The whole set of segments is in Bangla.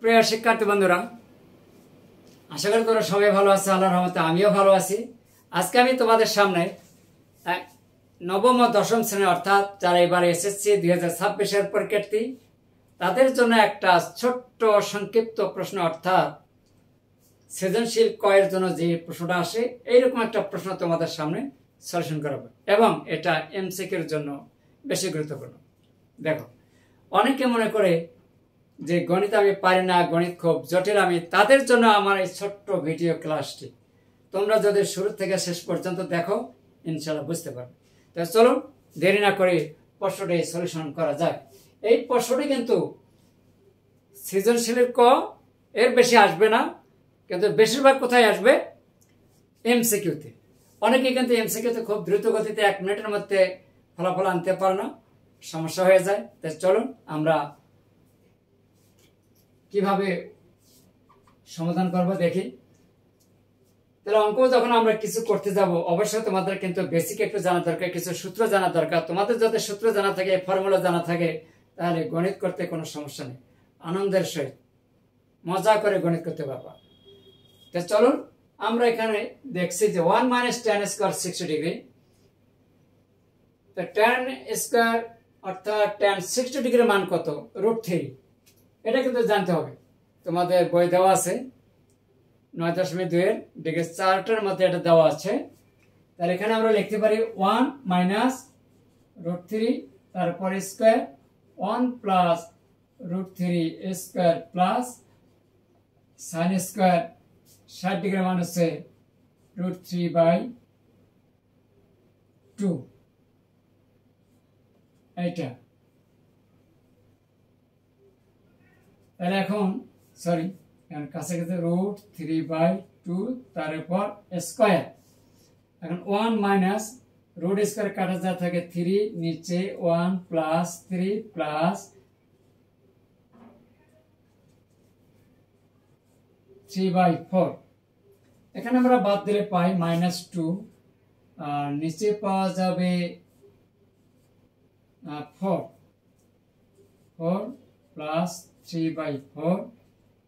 প্রিয় শিক্ষার্থী বন্ধুরা, আশা করি তোমরা সবাই ভালো আছো। আল্লাহর রহমতে আমিও ভালো আছি। আজকে আমি তোমাদের সামনে নবম ও দশম শ্রেণী অর্থাৎ যারা এবারে এসএসসি 2026-এর পরীক্ষার্থী তাদের জন্য একটা ছোট্ট সংক্ষিপ্ত প্রশ্ন অর্থাৎ সৃজনশীল কয়ের জন্য যে প্রশ্নটা আসে এইরকম একটা প্রশ্ন তোমাদের সামনে সলিউশন করাবো এবং এটা এমসিকিউর জন্য বেশি গুরুত্বপূর্ণ। দেখো, অনেকে মনে করে যে গণিত আমি পারি না, গণিত খুব জটিল, আমি তাদের জন্য আমার এই ছোট্ট ভিডিও ক্লাসটি তোমরা যদি শুরু থেকে শেষ পর্যন্ত দেখো ইনশাআল্লাহ বুঝতে পারবে। তো চলো দেরি না করে প্রশ্নটি সলিউশন করা যায়। এই প্রশ্নটি কিন্তু সৃজনশীলের ক এর বেশি আসবে না, কিন্তু বেশিরভাগ কোথায় আসবে? এমসিকিউতে। অনেকে কিন্তু এমসিকিউতে খুব দ্রুত গতিতে 1 মিনিটের মধ্যে ফলাফল আনতে পারে না, সমস্যা হয়ে যায়। তাই চলুন আমরা কিভাবে সমাধান করব দেখি। তাহলে অঙ্ক যখন আমরা কিছু করতে যাব অবশ্যই তোমাদের কিন্তু বেসিক একটু জানা দরকার, কিছু সূত্র জানা দরকার। তোমাদের যদি সূত্র জানা থাকে, ফর্মুলা জানা থাকে, তাহলে গণিত করতে কোনো সমস্যা নেই, আনন্দের সহিত মজা করে গণিত করতে পারবা। তো চলুন আমরা এখানে দেখছি যে 1 - tan স্কয়ার 60 ডিগ্রি। তো tan স্কয়ার অর্থাৎ tan 60 ডিগ্রির মান কত? √3। এটা কিন্তু জানতে হবে, তোমাদের বই দেওয়া আছে 9.2 এর দিকে 4টার মধ্যে এটা দেওয়া আছে। তাহলে এখানে আমরা লিখতে পারি 1 - √3 তারপর square 1 + √3 square plus sin square 60 degree মান হচ্ছে √3/2। এইটা তাহলে এখন সরি কাছে কাছে √3/2 তার উপর স্কয়ার। এখন 1 - √ স্কয়ার কাটা যা থাকে 3, নিচে 1 + 3 + 3/4। এখানে আমরা বাদ দিলে পাই -2, আর নিচে পাওয়া যাবে 4 + 3/4।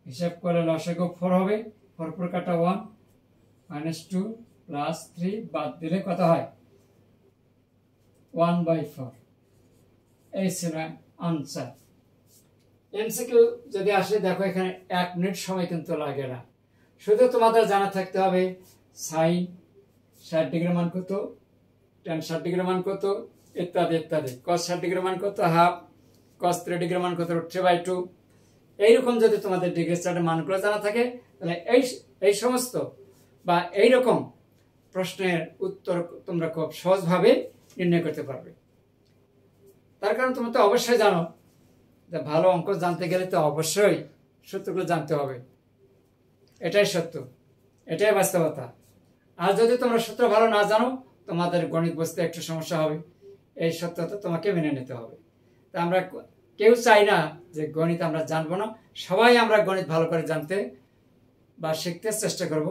হিসাব করে লসাগু 4 হবে, 4 4 কাটা 1, -2 + 3 বাদ দিলে কত হয়? 1/4। এই ছিল আনসার। এমসিকিউ যদি আসে দেখো এখানে 1 মিনিট সময় কিন্তু লাগে না, শুধু তোমাদের জানা থাকতে হবে sin 60 ডিগ্রির মান কত, tan 60 ডিগ্রির মান কত, ইত্যাদি ইত্যাদি। cos 60 ডিগ্রির মান কত, হাফ, cos 3 ডিগ্রির মান কত, √3/2। এইরকম যদি তোমাদের ডিগ্রি চার্টের মানগুলো জানা থাকে তাহলে এই সমস্ত বা এইরকম প্রশ্নের উত্তর তোমরা খুব সহজভাবে নির্ণয় করতে পারবে। তার কারণ তোমরা তো অবশ্যই জানো যে ভালো অঙ্ক জানতে গেলে তো অবশ্যই সূত্রগুলো জানতে হবে। এটাই সত্য, এটাই বাস্তবতা। আর যদি তোমরা সূত্র ভালো না জানো তোমাদের গণিত বুঝতে একটু সমস্যা হবে, এই সত্যতা তোমাকে মেনে নিতে হবে। তা আমরা কেউ চাই না যে গণিত আমরা জানবো না, সবাই আমরা গণিত ভালো করে জানতে বা শিখতে চেষ্টা করব।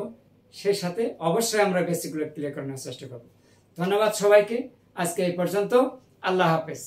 সেই সাথে অবশ্যই আমরা বেসিকগুলো ক্লিয়ার করার চেষ্টা করব। ধন্যবাদ সবাইকে, আজকে এই পর্যন্ত। আল্লাহ হাফেজ।